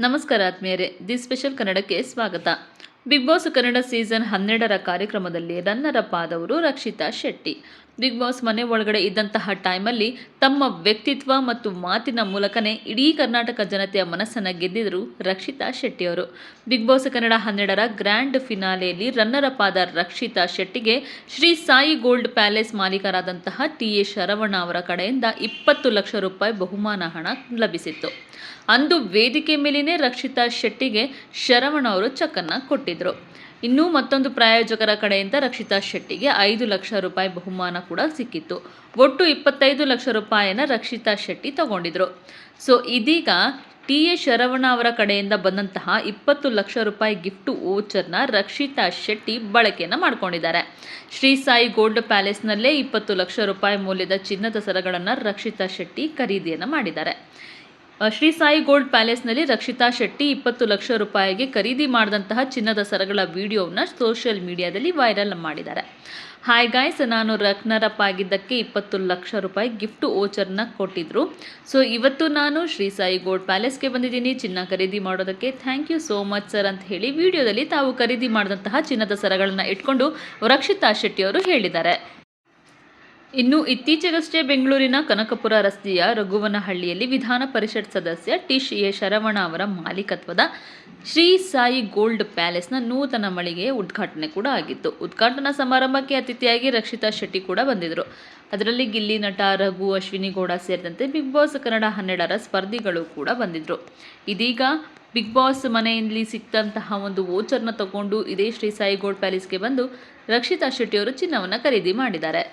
ನಮಸ್ಕಾರ ಆತ್ಮೀಯರೇ, the special ಕನ್ನಡಕ್ಕೆ ಸ್ವಾಗತ. ಬಿಗ್ ಬಾಸ್ ಕನ್ನಡ ಸೀಸನ್ 12ರ ಕಾರ್ಯಕ್ರಮದಲ್ಲಿ ರನ್ನರ್ ಅಪ್ ಆದವರು ರಕ್ಷಿತಾ ಶೆಟ್ಟಿ. ಬಿಗ್ ಬಾಸ್ ಮನೆ ಒಳಗಡೆ ಇದ್ದಂತಹ ಟೈಮಲ್ಲಿ ತಮ್ಮ ವ್ಯಕ್ತಿತ್ವ ಮತ್ತು ಮಾತಿನ ಮೂಲಕನೇ ಇಡೀ ಕರ್ನಾಟಕ ಜನತೆಯ ಮನಸ್ಸನ್ನು ಗೆದ್ದಿದ್ರು ರಕ್ಷಿತಾ ಶೆಟ್ಟಿ ಅವರು. ಬಿಗ್ ಬಾಸ್ ಕನ್ನಡ 12ರ ಗ್ರ್ಯಾಂಡ್ ಫಿನಾಲೆಯಲ್ಲಿ ರನ್ನರ್ ಅಪ್ ಆದ ರಕ್ಷಿತಾ ಶೆಟ್ಟಿಗೆ ಶ್ರೀ ಸಾಯಿ ಗೋಲ್ಡ್ ಪ್ಯಾಲೇಸ್ ಮಾಲೀಕರಾದಂತಹ ಟಿ.ಎ. ಶರವಣ ಅವರ ಕಡೆಯಿಂದ 20 ಲಕ್ಷ ರೂಪಾಯಿ ಬಹುಮಾನ ಹಣ ಲಭಿಸಿತ್ತು. ಅಂದು ವೇದಿಕೆ ಮೇಲಿನೇ ರಕ್ಷಿತಾ ಶೆಟ್ಟಿಗೆ ಶರವಣ ಅವರು ಚೆಕ್ಕನ್ನು ಕೊಟ್ಟಿದ್ರು. ಇನ್ನೂ ಮತ್ತೊಂದು ಪ್ರಾಯೋಜಕರ ಕಡೆಯಿಂದ ರಕ್ಷಿತಾ ಶೆಟ್ಟಿಗೆ 5 ಲಕ್ಷ ರೂಪಾಯಿ ಬಹುಮಾನ ಕೂಡ ಸಿಕ್ಕಿತ್ತು. ಒಟ್ಟು 25 ಲಕ್ಷ ರೂಪಾಯಿನ ರಕ್ಷಿತಾ ಶೆಟ್ಟಿ ತಗೊಂಡಿದ್ರು. ಸೊ ಇದೀಗ ಟಿ.ಎ. ಶರವಣ ಅವರ ಕಡೆಯಿಂದ ಬಂದಂತಹ 20 ಲಕ್ಷ ರೂಪಾಯಿ ಗಿಫ್ಟ್ ವೋಚರ್ನ ರಕ್ಷಿತಾ ಶೆಟ್ಟಿ ಬಳಕೆಯನ್ನು ಮಾಡ್ಕೊಂಡಿದ್ದಾರೆ. ಶ್ರೀ ಸಾಯಿ ಗೋಲ್ಡ್ ಪ್ಯಾಲೇಸ್ನಲ್ಲೇ 20 ಲಕ್ಷ ರೂಪಾಯಿ ಮೌಲ್ಯದ ಚಿನ್ನದ ಸರಗಳನ್ನು ರಕ್ಷಿತಾ ಶೆಟ್ಟಿ ಖರೀದಿಯನ್ನು ಮಾಡಿದ್ದಾರೆ. ಶ್ರೀ ಸಾಯಿ ಗೋಲ್ಡ್ ಪ್ಯಾಲೇಸ್ನಲ್ಲಿ ರಕ್ಷಿತಾ ಶೆಟ್ಟಿ 20 ಲಕ್ಷ ರೂಪಾಯಿಗೆ ಖರೀದಿ ಮಾಡಿದಂತಹ ಚಿನ್ನದ ಸರಗಳ ವಿಡಿಯೋವನ್ನು ಸೋಷಿಯಲ್ ಮೀಡಿಯಾದಲ್ಲಿ ವೈರಲ್ ಮಾಡಿದ್ದಾರೆ. ಹಾಯ್ ಗಾಯ್ಸ್, ನಾನು ರನ್ನರ್ ಅಪ್ ಆಗಿದ್ದಕ್ಕೆ 20 ಲಕ್ಷ ರೂಪಾಯಿ ಗಿಫ್ಟ್ ವೋಚರ್ನ ಕೊಟ್ಟಿದ್ರು. ಸೊ ಇವತ್ತು ನಾನು ಶ್ರೀ ಸಾಯಿ ಗೋಲ್ಡ್ ಪ್ಯಾಲೇಸ್ಗೆ ಬಂದಿದ್ದೀನಿ ಚಿನ್ನ ಖರೀದಿ ಮಾಡೋದಕ್ಕೆ. Thank you so much sir ಅಂತ ಹೇಳಿ ವಿಡಿಯೋದಲ್ಲಿ ತಾವು ಖರೀದಿ ಮಾಡಿದಂತಹ ಚಿನ್ನದ ಸರಗಳನ್ನು ಇಟ್ಕೊಂಡು ರಕ್ಷಿತಾ ಶೆಟ್ಟಿ ಅವರು ಹೇಳಿದ್ದಾರೆ. ಇನ್ನು ಇತ್ತೀಚೆಗಷ್ಟೇ ಬೆಂಗಳೂರಿನ ಕನಕಪುರ ರಸ್ತೆಯ ರಘುವನಹಳ್ಳಿಯಲ್ಲಿ ವಿಧಾನ ಪರಿಷತ್ ಸದಸ್ಯ ಟಿ.ಎ. ಶರವಣ ಅವರ ಮಾಲೀಕತ್ವದ ಶ್ರೀ ಸಾಯಿ ಗೋಲ್ಡ್ ಪ್ಯಾಲೇಸ್ನ ನೂತನ ಮಳಿಗೆಯ ಉದ್ಘಾಟನೆ ಕೂಡ ಆಗಿತ್ತು. ಉದ್ಘಾಟನಾ ಸಮಾರಂಭಕ್ಕೆ ಅತಿಥಿಯಾಗಿ ರಕ್ಷಿತಾ ಶೆಟ್ಟಿ ಕೂಡ ಬಂದಿದ್ದರು. ಅದರಲ್ಲಿ ಗಿಲ್ಲಿ ನಟ ರಘು, ಅಶ್ವಿನಿ ಗೌಡ ಸೇರಿದಂತೆ ಬಿಗ್ ಬಾಸ್ ಕನ್ನಡ 12ರ ಸ್ಪರ್ಧಿಗಳು ಕೂಡ ಬಂದಿದ್ದರು. ಇದೀಗ ಬಿಗ್ ಬಾಸ್ ಮನೆಯಲ್ಲಿ ಸಿಕ್ತಂತಹ ಒಂದು ವೋಚರ್ನ ತಗೊಂಡು ಇದೇ ಶ್ರೀ ಸಾಯಿ ಗೋಲ್ಡ್ ಪ್ಯಾಲೇಸ್ಗೆ ಬಂದು ರಕ್ಷಿತಾ ಶೆಟ್ಟಿ ಅವರು ಚಿನ್ನವನ್ನು ಖರೀದಿ ಮಾಡಿದ್ದಾರೆ.